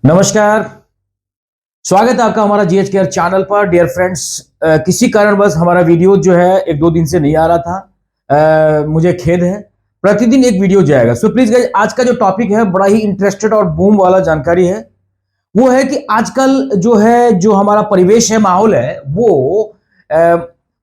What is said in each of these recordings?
नमस्कार। स्वागत है आपका हमारा जीएच केयर चैनल पर। डियर फ्रेंड्स, किसी कारणवश हमारा वीडियो जो है एक दो दिन से नहीं आ रहा था। मुझे खेद है। प्रतिदिन एक वीडियो जाएगा। सो प्लीज गाइस, आज का जो टॉपिक है बड़ा ही इंटरेस्टेड और बूम वाला जानकारी है। वो है कि आजकल जो हमारा परिवेश है, माहौल है, वो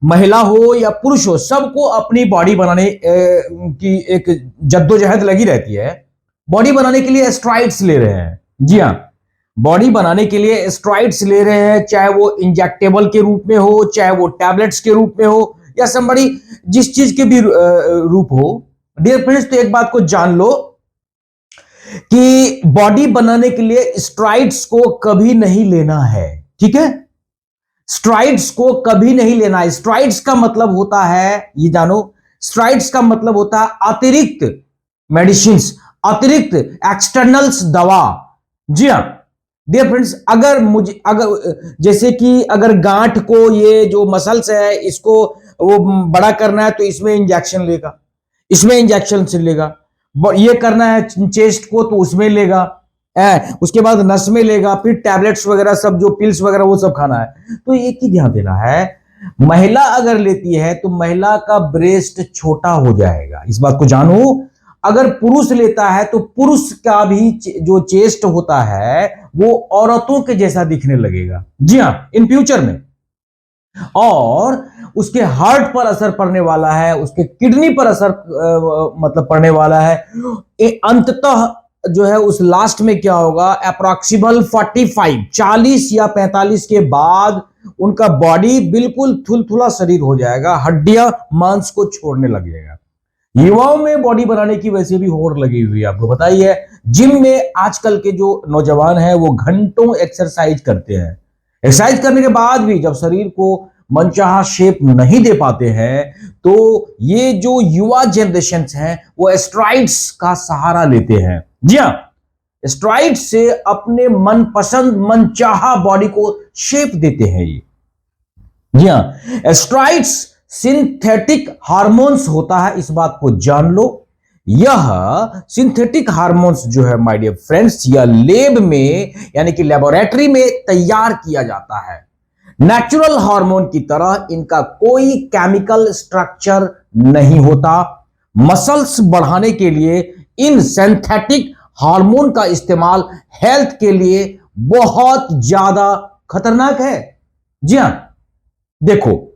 महिला हो या पुरुष हो, सबको अपनी बॉडी बनाने की एक जद्दोजहद लगी रहती है। बॉडी बनाने के लिए स्टेरॉइड्स ले रहे हैं। जी हाँ, बॉडी बनाने के लिए स्टेरॉइड्स ले रहे हैं, चाहे वो इंजेक्टेबल के रूप में हो, चाहे वो टैबलेट्स के रूप में हो, या समबड़ी जिस चीज के भी रूप हो। डियर फ्रेंड्स, तो एक बात को जान लो कि बॉडी बनाने के लिए स्टेरॉइड्स को कभी नहीं लेना है। ठीक है, स्टेरॉइड्स को कभी नहीं लेना है। स्टेरॉइड्स का मतलब होता है, ये जानो, स्टेरॉइड्स का मतलब होता है अतिरिक्त मेडिसिन्स, अतिरिक्त एक्सटर्नल्स दवा। जी हां डियर फ्रेंड्स, अगर जैसे कि अगर गांठ को, ये जो मसल्स है, इसको वो बड़ा करना है तो इसमें इंजेक्शन लेगा, इसमें इंजेक्शन से लेगा। ये करना है चेस्ट को तो उसमें लेगा, उसके बाद नस में लेगा, फिर टैबलेट्स वगैरह सब, जो पिल्स वगैरह वो सब खाना है। तो एक ही ध्यान देना है, महिला अगर लेती है तो महिला का ब्रेस्ट छोटा हो जाएगा, इस बात को जानो। अगर पुरुष लेता है तो पुरुष का भी जो चेस्ट होता है वो औरतों के जैसा दिखने लगेगा। जी हां, इन फ्यूचर में। और उसके हार्ट पर असर पड़ने वाला है, उसके किडनी पर असर मतलब पड़ने वाला है। अंततः जो है उस लास्ट में क्या होगा, अप्रॉक्सिमल 40 या 45 के बाद उनका बॉडी बिल्कुल थुलथुला शरीर हो जाएगा, हड्डियां मांस को छोड़ने लगेगा। युवाओं में बॉडी बनाने की वैसे भी होड़ लगी हुई है, आपको पता ही है। जिम में आजकल के जो नौजवान हैं वो घंटों एक्सरसाइज करते हैं। एक्सरसाइज करने के बाद भी जब शरीर को मनचाहा शेप नहीं दे पाते हैं, तो ये जो युवा जनरेशन हैं वो स्टेरॉइड्स का सहारा लेते हैं। जी हां, स्टेरॉइड्स से अपने मनपसंद मनचाहा बॉडी को शेप देते हैं ये। जी हां, स्टेरॉइड्स सिंथेटिक हार्मोन्स होता है, इस बात को जान लो। यह सिंथेटिक हार्मोन्स जो है माय डियर फ्रेंड्स, यह लैब में यानी कि लेबोरेटरी में तैयार किया जाता है। नेचुरल हार्मोन की तरह इनका कोई केमिकल स्ट्रक्चर नहीं होता। मसल्स बढ़ाने के लिए इन सिंथेटिक हार्मोन का इस्तेमाल हेल्थ के लिए बहुत ज्यादा खतरनाक है। जी हां, देखो,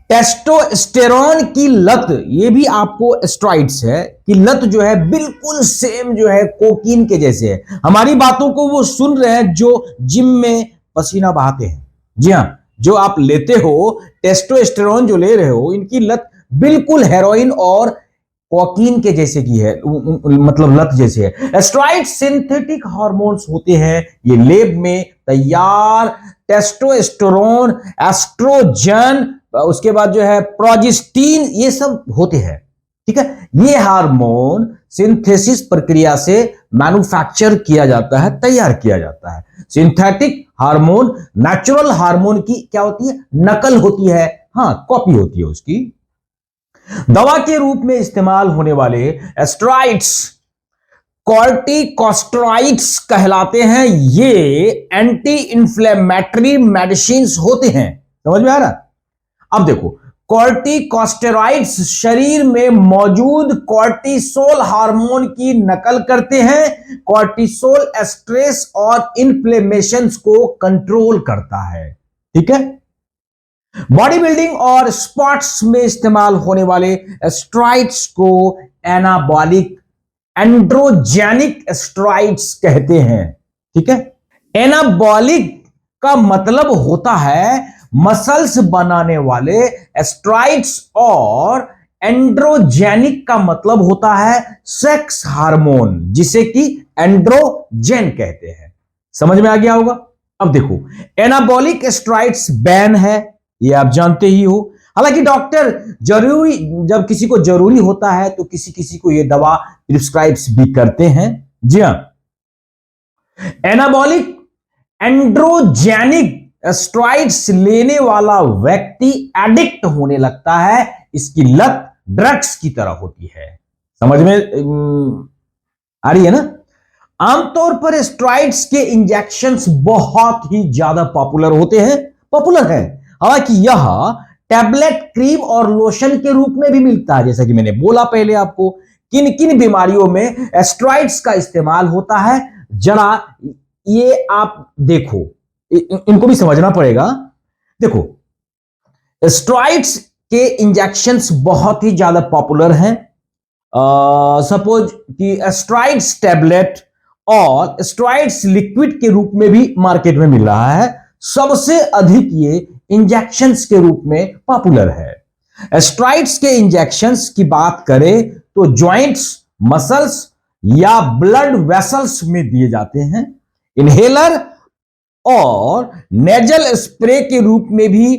टेस्टोस्टेरोन की लत, ये भी आपको स्टेरॉइड्स है कि लत जो है बिल्कुल सेम जो है कोकीन के जैसे है। हमारी बातों को वो सुन रहे हैं जो जिम में पसीना बहाते हैं। जी हां, जो आप लेते हो टेस्टोस्टेरोन जो ले रहे हो, इनकी लत बिल्कुल हेरोइन और कोकीन के जैसे की है, मतलब लत जैसे है। स्टेरॉइड सिंथेटिक हार्मोन्स होते हैं, ये लैब में तैयार टेस्टोस्टेरोन, एस्ट्रोजन, उसके बाद जो है प्रोजेस्टीन, ये सब होते हैं। ठीक है, ये हार्मोन सिंथेसिस प्रक्रिया से मैन्युफैक्चर किया जाता है, तैयार किया जाता है। सिंथेटिक हार्मोन नेचुरल हार्मोन की क्या होती है, नकल होती है, हां, कॉपी होती है उसकी। दवा के रूप में इस्तेमाल होने वाले स्टेरॉइड्स कॉर्टिकोस्टेरॉइड्स कहलाते हैं। ये एंटी इंफ्लेमेटरी मेडिसिन होते हैं। समझ में आ रहा? अब देखो, कॉर्टिकोस्टेरॉइड्स शरीर में मौजूद कॉर्टिसोल हार्मोन की नकल करते हैं। कॉर्टिसोल स्ट्रेस और इन्फ्लेमेशन को कंट्रोल करता है। ठीक है, बॉडी बिल्डिंग और स्पोर्ट्स में इस्तेमाल होने वाले स्टेरॉइड्स को एनाबॉलिक एंड्रोजेनिक स्टेरॉइड्स कहते हैं। ठीक है, एनाबॉलिक का मतलब होता है मसल्स बनाने वाले स्टेरॉइड्स, और एंड्रोजेनिक का मतलब होता है सेक्स हार्मोन, जिसे कि एंड्रोजेन कहते हैं। समझ में आ गया होगा? अब देखो, एनाबॉलिक स्टेरॉइड्स बैन है, ये आप जानते ही हो। हालांकि डॉक्टर जरूरी, जब किसी को जरूरी होता है तो किसी किसी को ये दवा प्रिस्क्राइब भी करते हैं। जी हां, एनाबॉलिक एंड्रोजेनिक स्टेरॉइड्स लेने वाला व्यक्ति एडिक्ट होने लगता है। इसकी लत ड्रग्स की तरह होती है। समझ में आ रही है ना? आमतौर पर स्टेरॉइड्स के इंजेक्शंस बहुत ही ज्यादा पॉपुलर है। हालांकि यह टैबलेट, क्रीम और लोशन के रूप में भी मिलता है। जैसा कि मैंने बोला पहले आपको, किन किन बीमारियों में स्टेरॉइड्स का इस्तेमाल होता है, जरा ये आप देखो, इनको भी समझना पड़ेगा। देखो, स्टेरॉइड्स के इंजेक्शंस बहुत ही ज्यादा पॉपुलर हैं। सपोज कि स्टेरॉइड्स टैबलेट और स्टेरॉइड्स लिक्विड के रूप में भी मार्केट में मिल रहा है। सबसे अधिक ये इंजेक्शंस के रूप में पॉपुलर है। स्टेरॉइड्स के इंजेक्शंस की बात करें तो जॉइंट्स, मसल्स या ब्लड वेसल्स में दिए जाते हैं। इनहेलर और नेजल स्प्रे के रूप में भी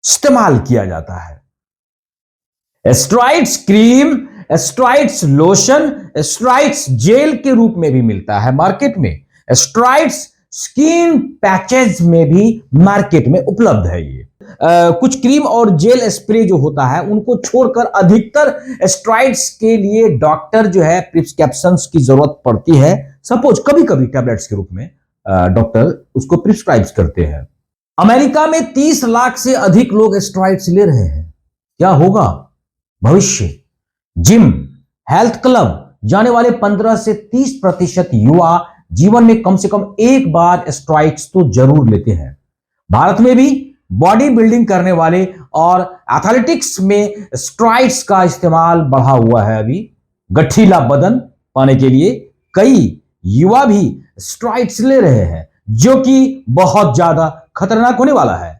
इस्तेमाल किया जाता है। Steroids cream, steroids lotion, steroids gel के रूप में भी मिलता है मार्केट में। स्टेरॉइड्स स्किन पैचेज में भी मार्केट में उपलब्ध है। ये कुछ क्रीम और जेल स्प्रे जो होता है उनको छोड़कर अधिकतर स्टेरॉइड्स के लिए डॉक्टर जो है प्रिस्क्रिप्शंस की जरूरत पड़ती है। सपोज कभी कभी टैबलेट्स के रूप में डॉक्टर उसको प्रिस्क्राइब करते हैं। अमेरिका में 30 लाख से अधिक लोग स्टेरॉइड्स ले रहे हैं। क्या होगा भविष्य? जिम, हेल्थ क्लब जाने वाले 15 से 30% युवा जीवन में कम से कम एक बार स्टेरॉइड्स तो जरूर लेते हैं। भारत में भी बॉडी बिल्डिंग करने वाले और एथलेटिक्स में स्टेरॉइड्स का इस्तेमाल बढ़ा हुआ है। अभी गठीला बदन पाने के लिए कई युवा भी स्टेरॉइड्स ले रहे हैं, जो कि बहुत ज्यादा खतरनाक होने वाला है।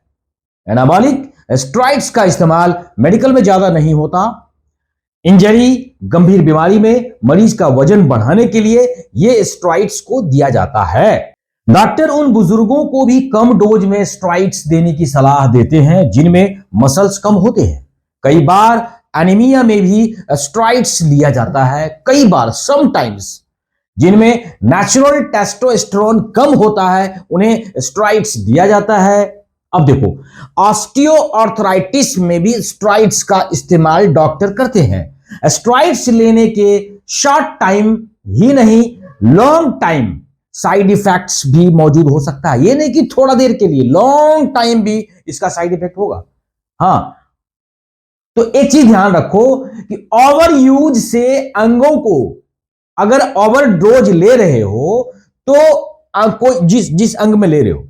एनाबॉलिक स्टेरॉइड्स का इस्तेमाल मेडिकल में ज्यादा नहीं होता। इंजरी, गंभीर बीमारी में मरीज का वजन बढ़ाने के लिए यह स्टेरॉइड्स को दिया जाता है। डॉक्टर उन बुजुर्गों को भी कम डोज में स्टेरॉइड्स देने की सलाह देते हैं जिनमें मसल्स कम होते हैं। कई बार एनीमिया में भी स्टेरॉइड्स लिया जाता है। कई बार समटाइम्स जिनमें नेचुरल टेस्टोस्टेरोन कम होता है उन्हें स्टेरॉइड्स दिया जाता है। अब देखो, ऑस्टियोआर्थराइटिस में भी स्टेरॉइड्स का इस्तेमाल डॉक्टर करते हैं। स्टेरॉइड्स लेने के शॉर्ट टाइम ही नहीं, लॉन्ग टाइम साइड इफेक्ट्स भी मौजूद हो सकता है। ये नहीं कि थोड़ा देर के लिए, लॉन्ग टाइम भी इसका साइड इफेक्ट होगा। हाँ, तो एक चीज ध्यान रखो कि ओवर यूज से अंगों को, अगर ओवर डोज ले रहे हो तो जिस अंग में ले रहे हो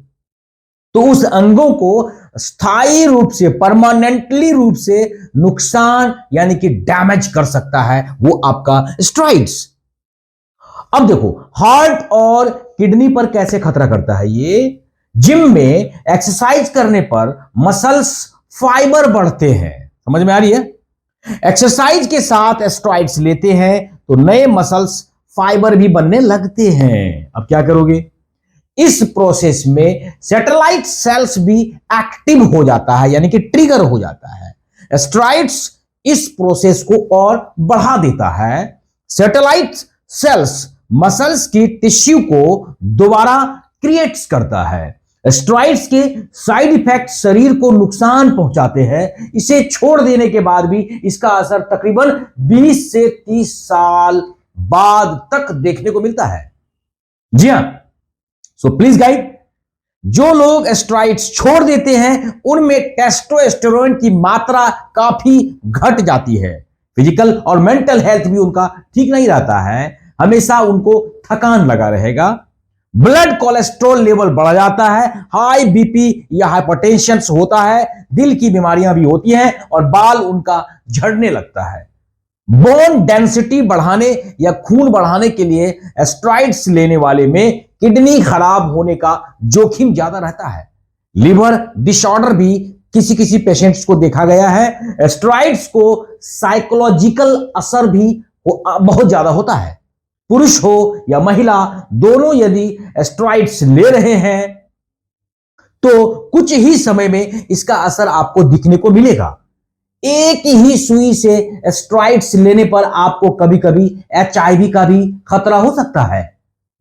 तो उस अंगों को स्थायी रूप से, परमानेंटली रूप से नुकसान यानी कि डैमेज कर सकता है वो आपका स्टेरॉइड्स। अब देखो, हार्ट और किडनी पर कैसे खतरा करता है ये। जिम में एक्सरसाइज करने पर मसल्स फाइबर बढ़ते हैं। समझ में आ रही है? एक्सरसाइज के साथ स्टेरॉइड्स लेते हैं तो नए मसल्स फाइबर भी बनने लगते हैं। अब क्या करोगे? इस प्रोसेस में सैटेलाइट सेल्स भी एक्टिव हो जाता है, यानी कि ट्रिगर हो जाता है। स्टेरॉइड्स इस प्रोसेस को और बढ़ा देता है। सैटेलाइट सेल्स मसल्स की टिश्यू को दोबारा क्रिएट्स करता है। स्टेरॉइड्स के साइड इफेक्ट शरीर को नुकसान पहुंचाते हैं। इसे छोड़ देने के बाद भी इसका असर तकरीबन 20 से 30 साल बाद तक देखने को मिलता है। जी हां, सो प्लीज गाइड, जो लोग स्टेरॉइड्स छोड़ देते हैं उनमें टेस्टोस्टेरोन की मात्रा काफी घट जाती है। फिजिकल और मेंटल हेल्थ भी उनका ठीक नहीं रहता है। हमेशा उनको थकान लगा रहेगा। ब्लड कोलेस्ट्रॉल लेवल बढ़ जाता है। हाई बीपी या हाइपरटेंशन होता है। दिल की बीमारियां भी होती हैं और बाल उनका झड़ने लगता है। बोन डेंसिटी बढ़ाने या खून बढ़ाने के लिए स्टेरॉइड्स लेने वाले में किडनी खराब होने का जोखिम ज्यादा रहता है। लिवर डिसऑर्डर भी किसी किसी पेशेंट्स को देखा गया है। स्टेरॉइड्स को साइकोलॉजिकल असर भी बहुत ज्यादा होता है। पुरुष हो या महिला, दोनों यदि स्टेरॉइड्स ले रहे हैं तो कुछ ही समय में इसका असर आपको दिखने को मिलेगा। एक ही सुई से स्टेरॉइड्स लेने पर आपको कभी कभी HIV का भी खतरा हो सकता है।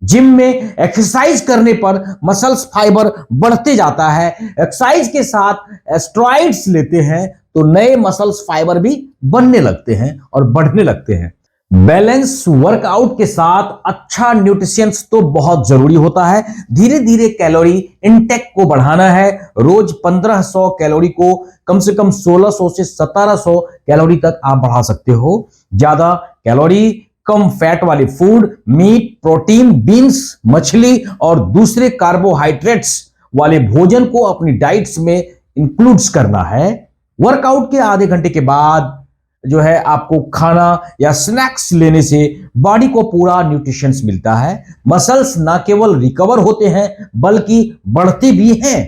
जिम में एक्सरसाइज करने पर मसल्स फाइबर बढ़ते जाता है। एक्सरसाइज के साथ स्टेरॉइड्स लेते हैं तो नए मसल्स फाइबर भी बनने लगते हैं और बढ़ने लगते हैं। बैलेंस वर्कआउट के साथ अच्छा न्यूट्रिशंस तो बहुत जरूरी होता है। धीरे धीरे कैलोरी इनटेक को बढ़ाना है। रोज 1500 कैलोरी को कम से कम 1600 से 1700 कैलोरी तक आप बढ़ा सकते हो। ज्यादा कैलोरी, कम फैट वाले फूड, मीट, प्रोटीन, बीन्स, मछली और दूसरे कार्बोहाइड्रेट्स वाले भोजन को अपनी डाइट्स में इंक्लूड्स करना है। वर्कआउट के आधे घंटे के बाद जो है आपको खाना या स्नैक्स लेने से बॉडी को पूरा न्यूट्रिशंस मिलता है। मसल्स ना केवल रिकवर होते हैं बल्कि बढ़ते भी हैं।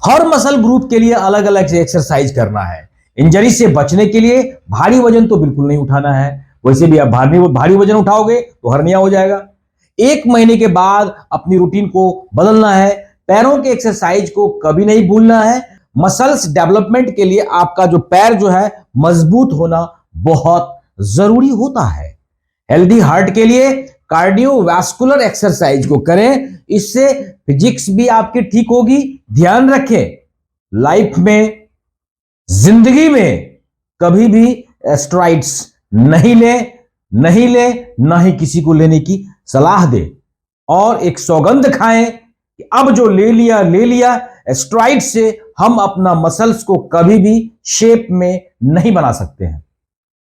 हर मसल ग्रुप के लिए अलग अलग एक्सरसाइज करना है। इंजरी से बचने के लिए भारी वजन तो बिल्कुल नहीं उठाना है। वैसे भी आप भारी वजन उठाओगे तो हर्निया हो जाएगा। 1 महीने के बाद अपनी रूटीन को बदलना है। पैरों के एक्सरसाइज को कभी नहीं भूलना है। मसल्स डेवलपमेंट के लिए आपका जो पैर जो है मजबूत होना बहुत जरूरी होता है। हेल्दी हार्ट के लिए कार्डियोवैस्कुलर एक्सरसाइज को करें, इससे फिजिक्स भी आपकी ठीक होगी। ध्यान रखें, लाइफ में, जिंदगी में कभी भी स्टेरॉइड्स नहीं ले, ना ही किसी को लेने की सलाह दे। और एक सौगंध खाएं कि अब जो ले लिया, स्टेरॉइड से हम अपना मसल्स को कभी भी शेप में नहीं बना सकते हैं।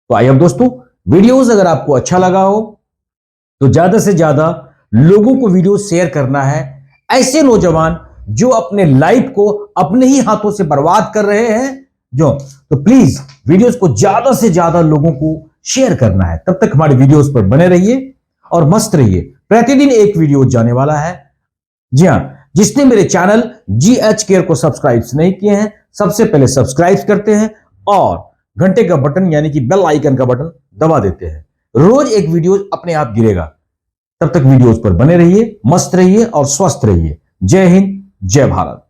तो आई होप दोस्तों, वीडियोस अगर आपको अच्छा लगा हो तो ज्यादा से ज्यादा लोगों को वीडियो शेयर करना है। ऐसे नौजवान जो अपने लाइफ को अपने ही हाथों से बर्बाद कर रहे हैं तो प्लीज वीडियोस को ज्यादा से ज्यादा लोगों को शेयर करना है। तब तक हमारे वीडियोस पर बने रहिए और मस्त रहिए। प्रतिदिन एक वीडियो जाने वाला है। जी हां, जिसने मेरे चैनल GH केयर को सब्सक्राइब नहीं किए हैं, सबसे पहले सब्सक्राइब करते हैं और घंटे का बटन यानी कि बेल आइकन का बटन दबा देते हैं। रोज एक वीडियो अपने आप गिरेगा। तब तक वीडियोस पर बने रहिए, मस्त रहिए और स्वस्थ रहिए। जय हिंद, जय भारत।